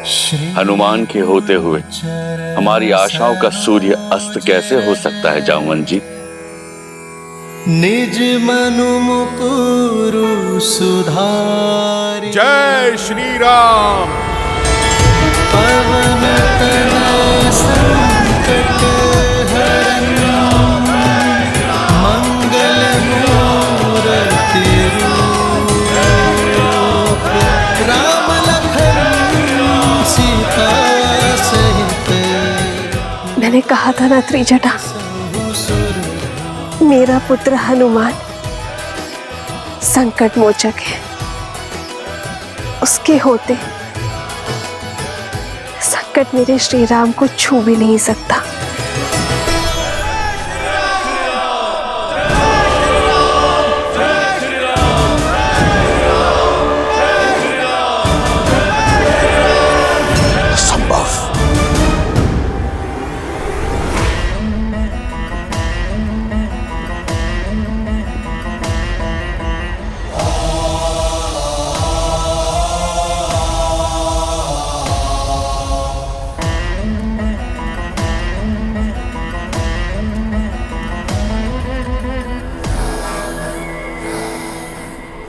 हनुमान के होते हुए हमारी आशाओं का सूर्य अस्त कैसे हो सकता है जामवंत जी? निज मनु मुकुरु सुधारि। जय श्री राम। पवन तनय संकट हरन मंगल मूर्ति रूप। राम लखन सीता सहित। मैंने कहा था ना त्रिजटा, मेरा पुत्र हनुमान संकट मोचक है। उसके होते संकट मेरे श्री राम को छू भी नहीं सकता।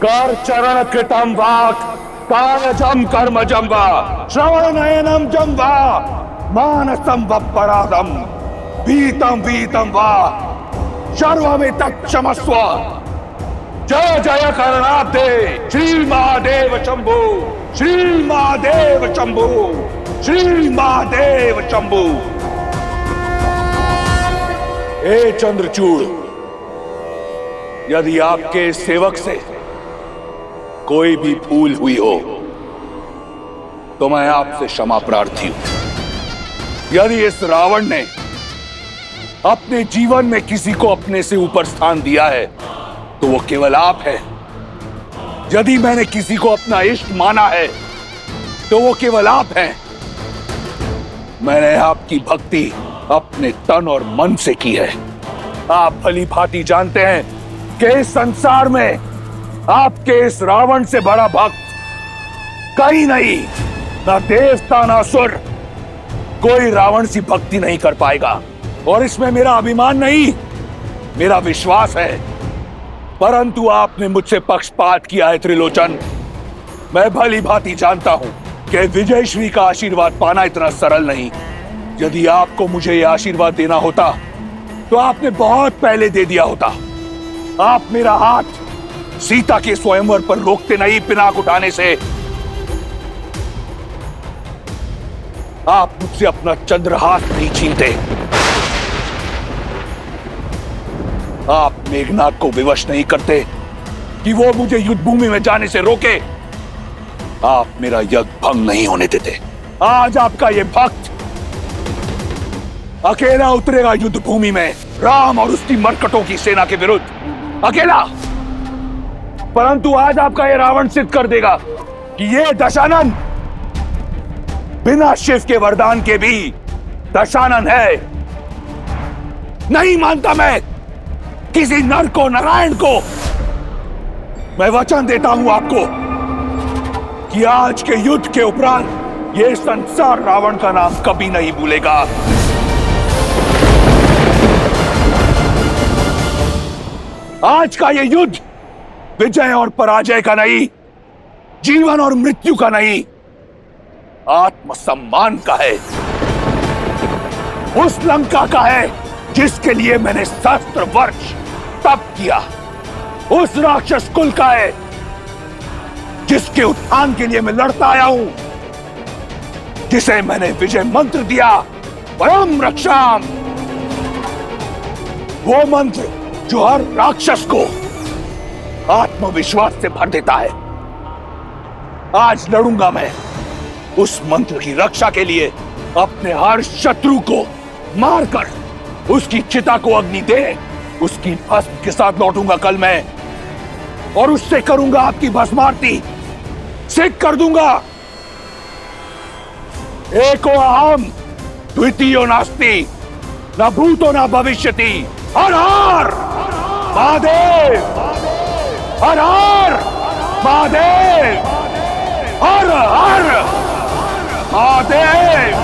कर चरण कृतम वाक् कायजम कर्मजं वा श्रवण नयनम जं वा मानसं वपराधम वीतम वीतम वा सर्वमितत् क्षमस्व। जय जय करणाब्दे श्री महादेव शंभु, श्री महादेव शंभु, श्री महादेव शंभु। हे चंद्रचूड़, यदि आपके सेवक से कोई भी भूल हुई हो तो मैं आपसे क्षमा प्रार्थी हूं। यदि इस रावण ने अपने जीवन में किसी को अपने से ऊपर स्थान दिया है तो वो केवल आप है। यदि मैंने किसी को अपना इष्ट माना है तो वो केवल आप हैं। मैंने आपकी भक्ति अपने तन और मन से की है। आप भली भांति जानते हैं कि इस संसार में आपके इस रावण से बड़ा भक्त कहीं नहीं, ना देवता ना असुर, कोई रावण सी भक्ति नहीं कर पाएगा। और इसमें मेरा अभिमान नहीं, मेरा विश्वास है। परंतु आपने मुझसे पक्षपात किया है त्रिलोचन। मैं भली भांति जानता हूं कि विजयश्री का आशीर्वाद पाना इतना सरल नहीं। यदि आपको मुझे यह आशीर्वाद देना होता तो आपने बहुत पहले दे दिया होता। आप मेरा हाथ सीता के स्वयंवर पर रोकते नहीं पिनाक उठाने से। आप मुझसे अपना चंद्रहास नहीं छीनते। आप मेघनाद को विवश नहीं करते कि वो मुझे युद्ध भूमि में जाने से रोके। आप मेरा यज्ञ भंग नहीं होने देते। आज आपका ये भक्त अकेला उतरेगा युद्ध भूमि में राम और उसकी मरकटों की सेना के विरुद्ध, अकेला। परंतु आज आपका ये रावण सिद्ध कर देगा कि ये दशानन बिना शिव के वरदान के भी दशानन है। नहीं मानता मैं किसी नर को, नारायण को। मैं वचन देता हूं आपको कि आज के युद्ध के उपरांत ये संसार रावण का नाम कभी नहीं भूलेगा। आज का ये युद्ध विजय और पराजय का नहीं, जीवन और मृत्यु का नहीं, आत्मसम्मान का है। उस लंका का है जिसके लिए मैंने सहस्त्र वर्ष तप किया। उस राक्षस कुल का है जिसके उत्थान के लिए मैं लड़ता आया हूं, जिसे मैंने विजय मंत्र दिया, परम रक्षाम। वो मंत्र जो हर राक्षस को आत्मविश्वास से भर देता है। आज लड़ूंगा मैं उस मंत्र की रक्षा के लिए। अपने हर शत्रु को मारकर उसकी चिता को अग्नि दे उसकी भस्म के साथ लौटूंगा कल मैं, और उससे करूंगा आपकी भस्मारती। सिद्ध कर दूंगा एको अहम द्वितीयो नास्ति न भूतो न भविष्यति। हर हर महादेव, हर हर महादेव, हर हर महादेव!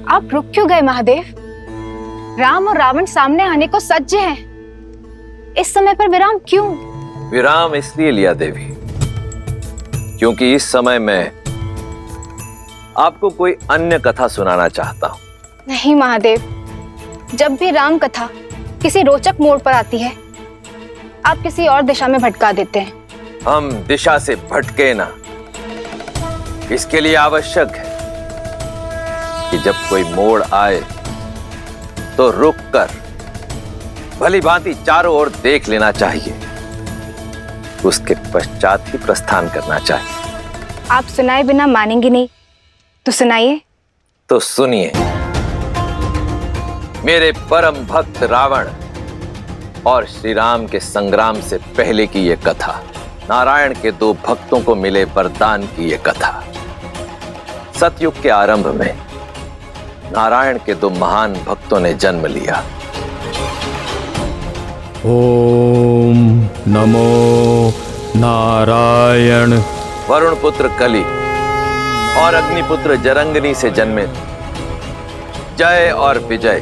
आप रुक क्यों गए महादेव? राम और रावण सामने आने को सज्ज हैं। इस समय पर विराम क्यों? विराम इसलिए लिया देवी क्योंकि इस समय मैं आपको कोई अन्य कथा सुनाना चाहता हूं। नहीं महादेव, जब भी राम कथा किसी रोचक मोड़ पर आती है, आप किसी और दिशा में भटका देते हैं। हम दिशा से भटके ना, इसके लिए आवश्यक है कि जब कोई मोड़ आए तो रुक कर भली भांति चारों ओर देख लेना चाहिए, उसके पश्चात ही प्रस्थान करना चाहिए। आप सुनाए बिना मानेंगे नहीं, तो सुनाइए। तो सुनिए, मेरे परम भक्त रावण और श्री राम के संग्राम से पहले की यह कथा, नारायण के दो भक्तों को मिले वरदान की यह कथा। सतयुग के आरंभ में नारायण के दो महान भक्तों ने जन्म लिया। ओम नमो नारायण। वरुण पुत्र कली और अग्निपुत्र जरंगनी से जन्मे जय और विजय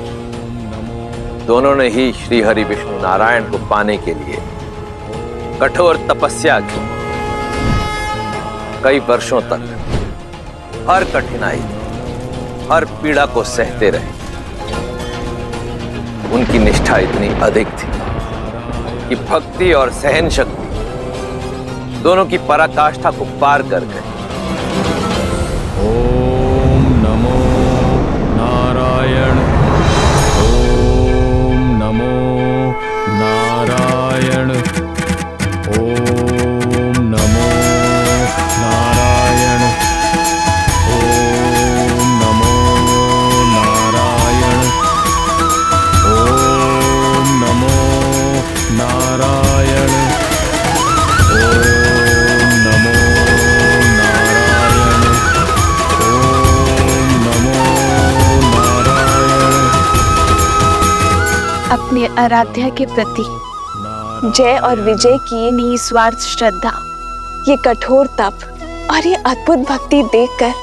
दोनों ने ही श्री हरि विष्णु नारायण को पाने के लिए कठोर तपस्या की। कई वर्षों तक हर कठिनाई, हर पीड़ा को सहते रहे। उनकी निष्ठा इतनी अधिक थी कि भक्ति और सहन शक्ति दोनों की पराकाष्ठा को पार कर गए। ओम नमो नारायण। ओम नमो नारायण। ओम नमो नारायण। ओम नमो नारायण। ओम नमो नारायण। ओम नमो नारायण। ओम नमो नारायण। अपने आराध्या के प्रति जय और विजय की निस्वार्थ श्रद्धा, ये कठोर तप और ये अद्भुत भक्ति देखकर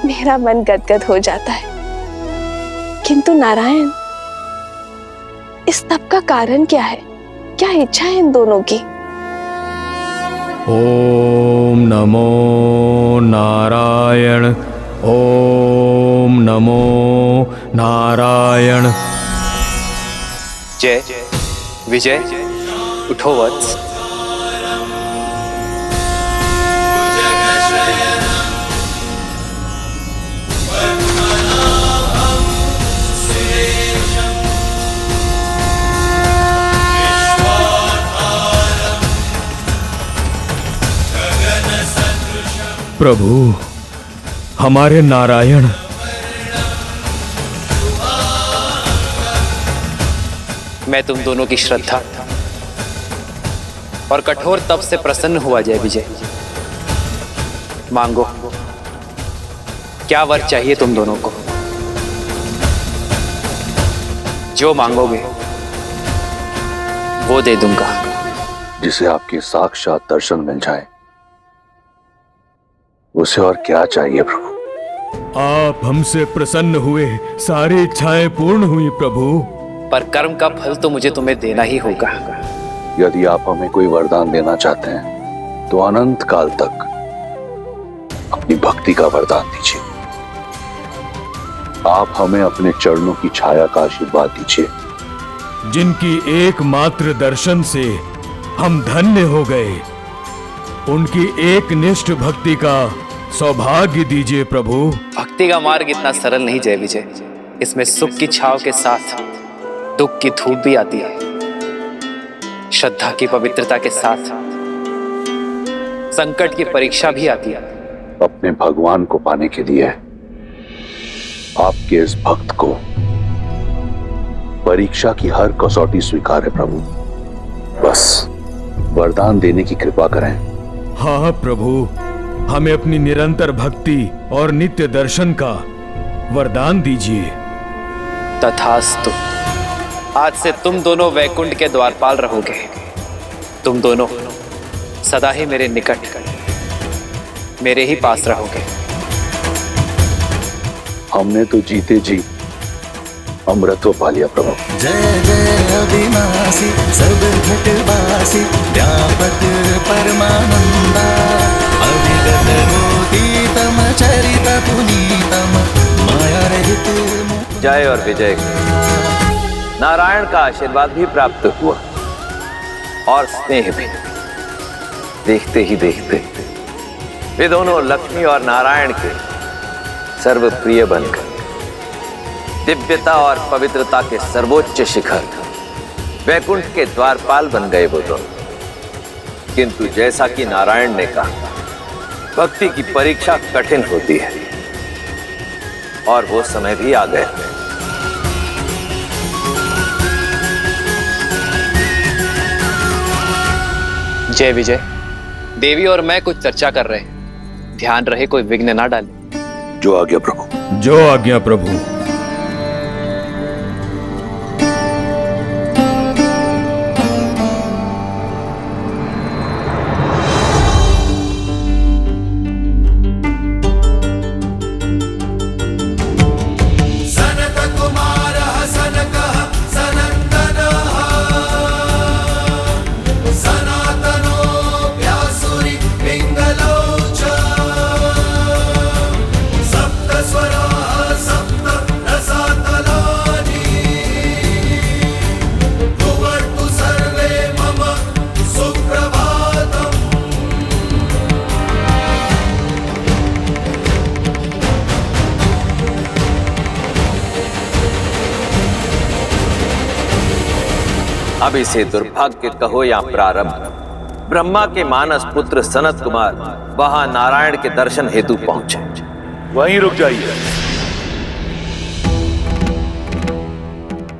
मेरा मन गदगद हो जाता है। किंतु नारायण, इस तप का कारण क्या है? क्या इच्छा है इन दोनों की? ओम नमो नारायण। ओम नमो नारायण। जय विजय, उठो वत्स। प्रभु, हमारे नारायण मैं तुम दोनों की श्रद्धा और कठोर तप से प्रसन्न हुआ जय विजय। मांगो, क्या वर चाहिए तुम दोनों को? जो मांगोगे वो दे दूंगा। जिसे आपके साक्षात दर्शन मिल जाए, उसे और क्या चाहिए प्रभु? आप हमसे प्रसन्न हुए, सारी इच्छाएं पूर्ण हुई प्रभु। पर कर्म का फल तो मुझे तुम्हें देना ही होगा। यदि आप हमें कोई वरदान देना चाहते हैं तो अनंत काल तक अपनी भक्ति का वरदान दीजिए। आप हमें अपने चरणों की छाया का आशीर्वाद दीजिए। जिनकी एकमात्र दर्शन से हम धन्य हो गए, उनकी एक निष्ठ भक्ति का सौभाग्य दीजिए प्रभु। भक्ति का मार्ग इतना सरल नहीं जय विजय। इसमें सुख की छाव के साथ दुख की धूप भी आती है। श्रद्धा की पवित्रता के साथ संकट की परीक्षा भी आती है। अपने भगवान को पाने के लिए आपके इस भक्त को परीक्षा की हर कसौटी स्वीकार है प्रभु। बस वरदान देने की कृपा करें। हाँ प्रभु, हमें अपनी निरंतर भक्ति और नित्य दर्शन का वरदान दीजिए। तथास्तु। आज से तुम दोनों वैकुंठ के द्वारपाल रहोगे। तुम दोनों सदा ही मेरे निकट, मेरे ही पास रहोगे। हमने तो जीते जी अमृतत्व पा लिया प्रभु। जय जय अविनाशी सब घटवासी व्यापक परमानंदा अविगत रोतीतम चरित पुनीतम माया रहित। जय और विजय नारायण का आशीर्वाद भी प्राप्त हुआ और स्नेह भी। देखते ही देखते वे दोनों लक्ष्मी और नारायण के सर्वप्रिय बनकर दिव्यता और पवित्रता के सर्वोच्च शिखर वैकुंठ के द्वारपाल बन गए वो दोनों। किंतु जैसा कि नारायण ने कहा, भक्ति की परीक्षा कठिन होती है और वो समय भी आ गया। जय विजय, देवी और मैं कुछ चर्चा कर रहे हैं, ध्यान रहे कोई विघ्न ना डाले। जो आज्ञा प्रभु। जो आज्ञा प्रभु। अब इसे दुर्भाग्य कहो या प्रारब्ध, ब्रह्मा के मानस पुत्र सनत कुमार वहां नारायण के दर्शन हेतु पहुंचे। वहीं रुक जाइए।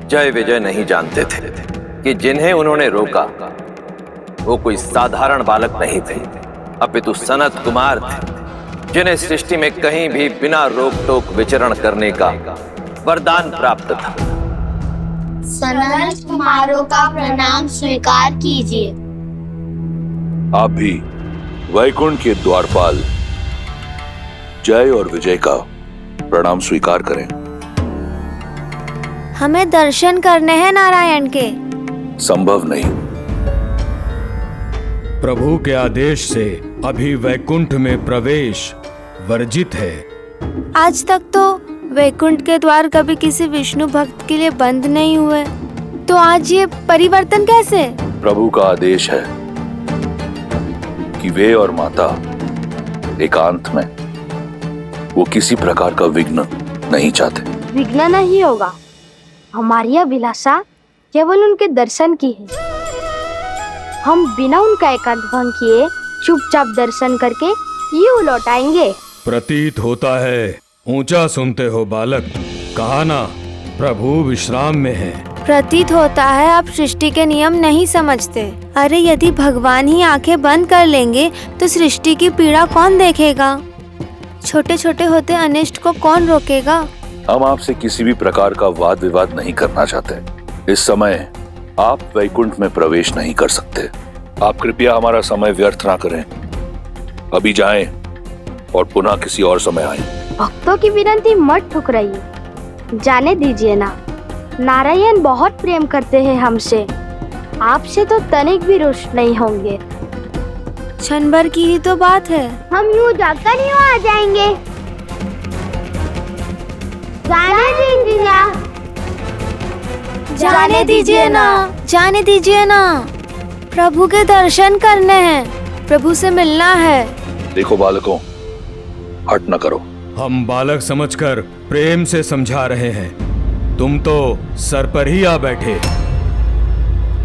जय विजय नहीं जानते थे कि जिन्हें उन्होंने रोका वो कोई साधारण बालक नहीं थे, अपितु सनत कुमार थे, जिन्हें सृष्टि में कहीं भी बिना रोक टोक विचरण करने का वरदान प्राप्त था। सनत कुमारों का प्रणाम स्वीकार कीजिए। आप भी वैकुंठ के द्वारपाल जय और विजय का प्रणाम स्वीकार करें। हमें दर्शन करने हैं नारायण के। संभव नहीं। प्रभु के आदेश से अभी वैकुंठ में प्रवेश वर्जित है। आज तक तो वैकुंठ के द्वार कभी किसी विष्णु भक्त के लिए बंद नहीं हुए, तो आज ये परिवर्तन कैसे? प्रभु का आदेश है कि वे और माता एकांत में, वो किसी प्रकार का विघ्न नहीं चाहते। विघ्न नहीं होगा। हमारी अभिलाषा केवल उनके दर्शन की है। हम बिना उनका एकांत भंग किए चुपचाप दर्शन करके यूं लौट आएंगे। प्रतीत होता है ऊंचा सुनते हो बालक, कहा ना प्रभु विश्राम में है। प्रतीत होता है आप सृष्टि के नियम नहीं समझते। अरे यदि भगवान ही आंखें बंद कर लेंगे तो सृष्टि की पीड़ा कौन देखेगा? छोटे छोटे होते अनिष्ट को कौन रोकेगा? हम आपसे किसी भी प्रकार का वाद विवाद नहीं करना चाहते। इस समय आप वैकुंठ में प्रवेश नहीं कर सकते। आप कृपया हमारा समय व्यर्थ ना करें। अभी जाएं और पुनः किसी और समय आएं। भक्तों की विनती मत ठुकराइए, जाने दीजिए ना। नारायण बहुत प्रेम करते हैं हमसे, आपसे तो तनिक भी रुष्ट नहीं होंगे। क्षण भर की ही तो बात है। हम यूं जाकर यूं आ जाएंगे। जाने दीजिए ना, जाने दीजिए ना। प्रभु के दर्शन करने हैं, प्रभु से मिलना है। देखो बालकों, हट न करो। हम बालक समझकर प्रेम से समझा रहे हैं, तुम तो सर पर ही आ बैठे।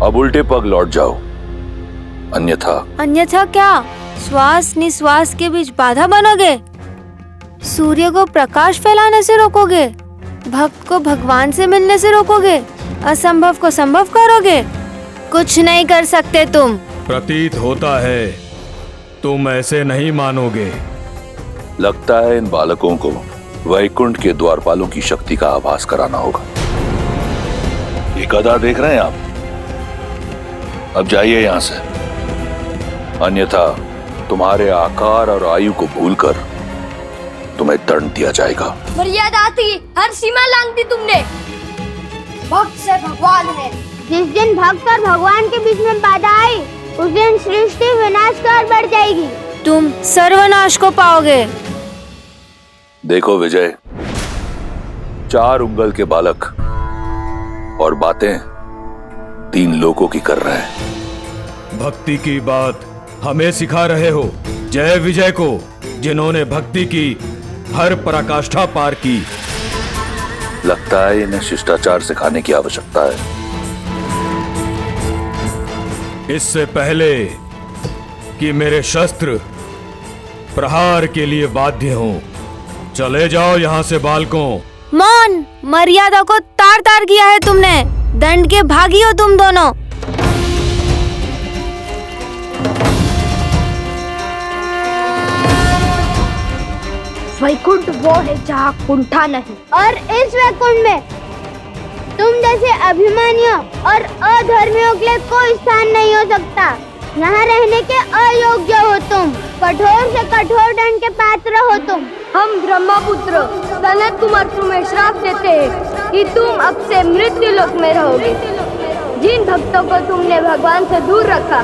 अब उल्टे पग लौट जाओ, अन्यथा क्या? श्वास निश्वास के बीच बाधा बनोगे? सूर्य को प्रकाश फैलाने से रोकोगे? भक्त को भगवान से मिलने से रोकोगे? असंभव को संभव करोगे? कुछ नहीं कर सकते तुम। प्रतीत होता है तुम ऐसे नहीं मानोगे। लगता है इन बालकों को वैकुंठ के द्वारपालों की शक्ति का आभास कराना होगा। ये गधा देख रहे हैं आप? अब जाइए यहाँ से। अन्यथा तुम्हारे आकार और आयु को भूलकर तुम्हें दंड दिया जाएगा। मर्यादा थी, हर सीमा लांघ दी तुमने। भक्त से भगवान है। जिस दिन भक्त और भगवान के बीच में बाधा आई, उस दिन सृष्टि विनाश की ओर बढ़ जाएगी। तुम सर्वनाश को पाओगे। देखो विजय, 4 उंगल के बालक और बातें 3 लोगों की कर रहे हैं। भक्ति की बात हमें सिखा रहे हो जय विजय को, जिन्होंने भक्ति की हर पराकाष्ठा पार की। लगता है इन्हें शिष्टाचार सिखाने की आवश्यकता है। इससे पहले कि मेरे शस्त्र प्रहार के लिए बाध्य हों, चले जाओ यहाँ से बालकों। मौन, मर्यादा को तार तार किया है तुमने। दंड के भागी हो तुम दोनों। वैकुंठ वो है जहाँ कुंठा नहीं, और इस वैकुंठ में तुम जैसे अभिमानियों और अधर्मियों के लिए कोई स्थान नहीं हो सकता। यहाँ रहने के अयोग्य हो तुम। कठोर से कठोर दंड के पात्र हो तुम। हम ब्रह्मपुत्र सनत कुमार तुम्हें श्राप देते हैं कि तुम अब से मृत्यु लोक में रहोगे। जिन भक्तों को तुमने भगवान से दूर रखा,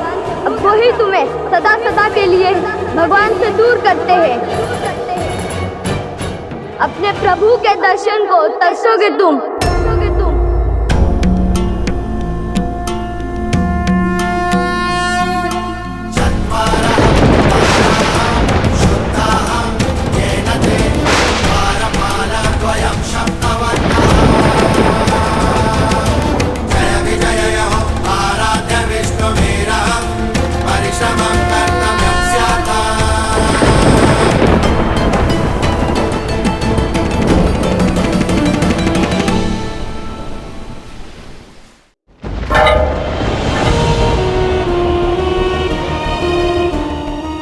अब वही तुम्हें सदा सदा के लिए भगवान से दूर करते हैं। अपने प्रभु के दर्शन को तरसोगे तुम।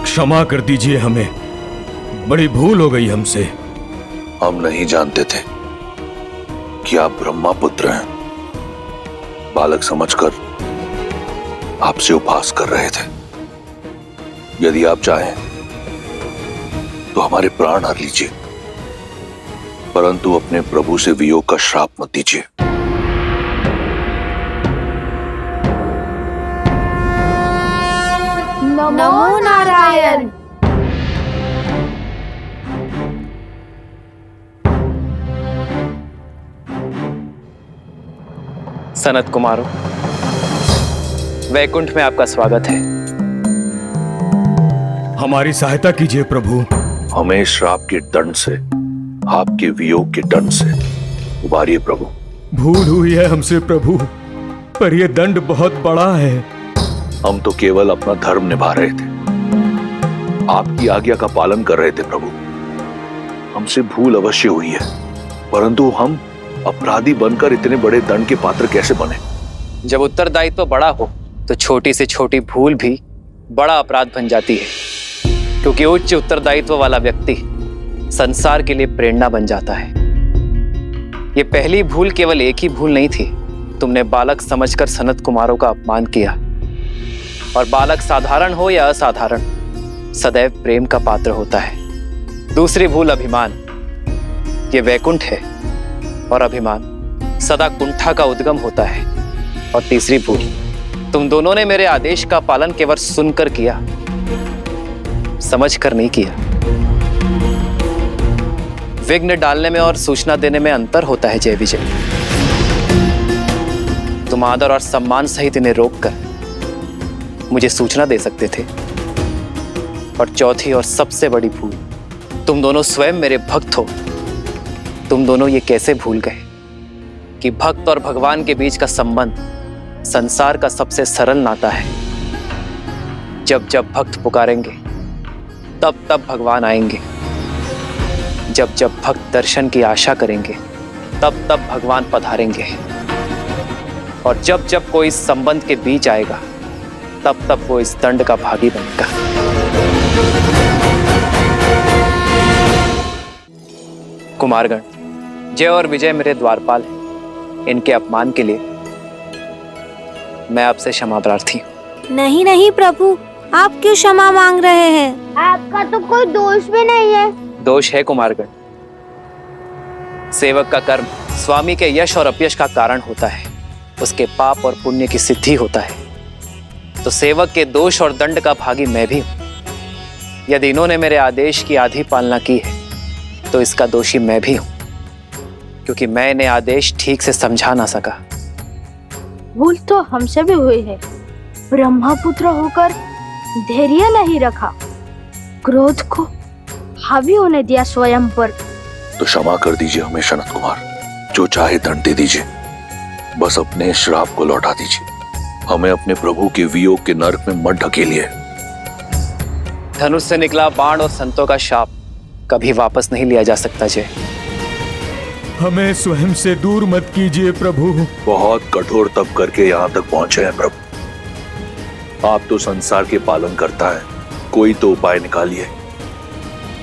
क्षमा कर दीजिए हमें, बड़ी भूल हो गई हमसे। हम नहीं जानते थे कि आप ब्रह्मपुत्र हैं। बालक समझकर आपसे उपहास कर रहे थे। यदि आप चाहें तो हमारे प्राण हर लीजिए, परंतु अपने प्रभु से वियोग का श्राप मत दीजिए। नमो नारायण। सनत कुमारों, वैकुंठ में आपका स्वागत है। हमारी सहायता कीजिए प्रभु। हमें श्राप के दंड से, आपके वियोग के दंड से उबारिए प्रभु। भूल हुई है हमसे प्रभु, पर यह दंड बहुत बड़ा है। हम तो केवल अपना धर्म निभा रहे थे, आपकी आज्ञा का पालन कर रहे थे प्रभु। हमसे भूल अवश्य हुई है, परंतु हम अपराधी बनकर इतने बड़े दंड के पात्र कैसे बने? जब उत्तरदायित्व बड़ा हो तो छोटी से छोटी भूल भी बड़ा अपराध बन जाती है, क्योंकि उच्च उत्तरदायित्व वाला व्यक्ति संसार के लिए प्रेरणा बन जाता है। ये पहली भूल केवल एक ही भूल नहीं थी। तुमने बालक समझकर सनत कुमारों का अपमान किया, और बालक साधारण हो या असाधारण, सदैव प्रेम का पात्र होता है। दूसरी भूल अभिमान। ये वैकुंठ है और अभिमान सदा कुंठा का उद्गम होता है। और तीसरी भूल, तुम दोनों ने मेरे आदेश का पालन केवल सुनकर किया, समझकर नहीं किया। विघ्न डालने में और सूचना देने में अंतर होता है जय विजय। तुम आदर और सम्मान सहित इन्हें रोककर मुझे सूचना दे सकते थे। और चौथी और सबसे बड़ी भूल, तुम दोनों स्वयं मेरे भक्त हो। तुम दोनों ये कैसे भूल गए कि भक्त और भगवान के बीच का संबंध संसार का सबसे सरल नाता है। जब जब भक्त पुकारेंगे तब तब भगवान आएंगे। जब जब भक्त दर्शन की आशा करेंगे तब तब भगवान पधारेंगे। और जब जब कोई इस संबंध के बीच आएगा तब तब वो इस दंड का भागी बनेगा। कुमारगण, जय और विजय मेरे द्वारपाल हैं। इनके अपमान के लिए मैं आपसे क्षमा प्रार्थी हूं। नहीं नहीं प्रभु, आप क्यों क्षमा मांग रहे हैं? आपका तो कोई दोष भी नहीं है। दोष है कुमारगण। सेवक का कर्म स्वामी के यश और अपयश का कारण होता है, उसके पाप और पुण्य की सिद्धि होता है। तो सेवक के दोष और दंड का भागी मैं भी हूं। यदि इन्होंने मेरे आदेश की आधी पालना की है तो इसका दोषी मैं भी हूं, क्योंकि मैं इन्हें आदेश ठीक से समझा ना सका। भूल तो हमसे भी हुई है। ब्रह्मपुत्र होकर धैर्य नहीं रखा, क्रोध को हावी होने दिया स्वयं पर। तो क्षमा कर दीजिए हमें सनत कुमार, जो चाहे दंड दे दीजिए, बस अपने श्राप को लौटा दीजिए। हमें अपने प्रभु के वियोग के नरक में मत ढकेलिए। धनुष से निकला बाण और संतों का शाप कभी वापस नहीं लिया जा सकता जय। हमें स्वयं से दूर मत कीजिए प्रभु। बहुत कठोर तप करके यहाँ तक पहुंचे हैं प्रभु। आप तो संसार के पालन करता है, कोई तो उपाय निकालिए,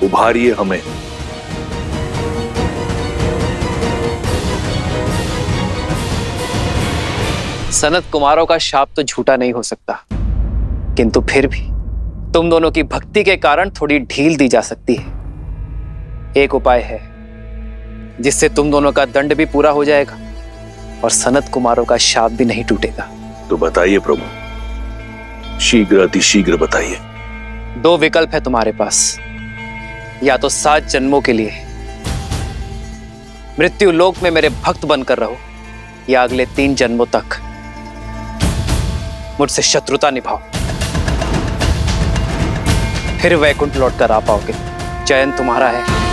उभारिए हमें। सनत कुमारों का शाप तो झूठा नहीं हो सकता, किंतु फिर भी तुम दोनों की भक्ति के कारण थोड़ी ढील दी जा सकती है। एक उपाय है जिससे तुम दोनों का दंड भी पूरा हो जाएगा और सनत कुमारों का शाप भी नहीं टूटेगा। तो बताइए प्रभु, शीघ्र अतिशीघ्र बताइए। 2 विकल्प है तुम्हारे पास, या तो 7 जन्मों के लिए मृत्यु लोक में मेरे भक्त बनकर रहो, या अगले 3 जन्मों तक मुझसे शत्रुता निभाओ, फिर वैकुंठ लौटकर आ पाओगे। चयन तुम्हारा है।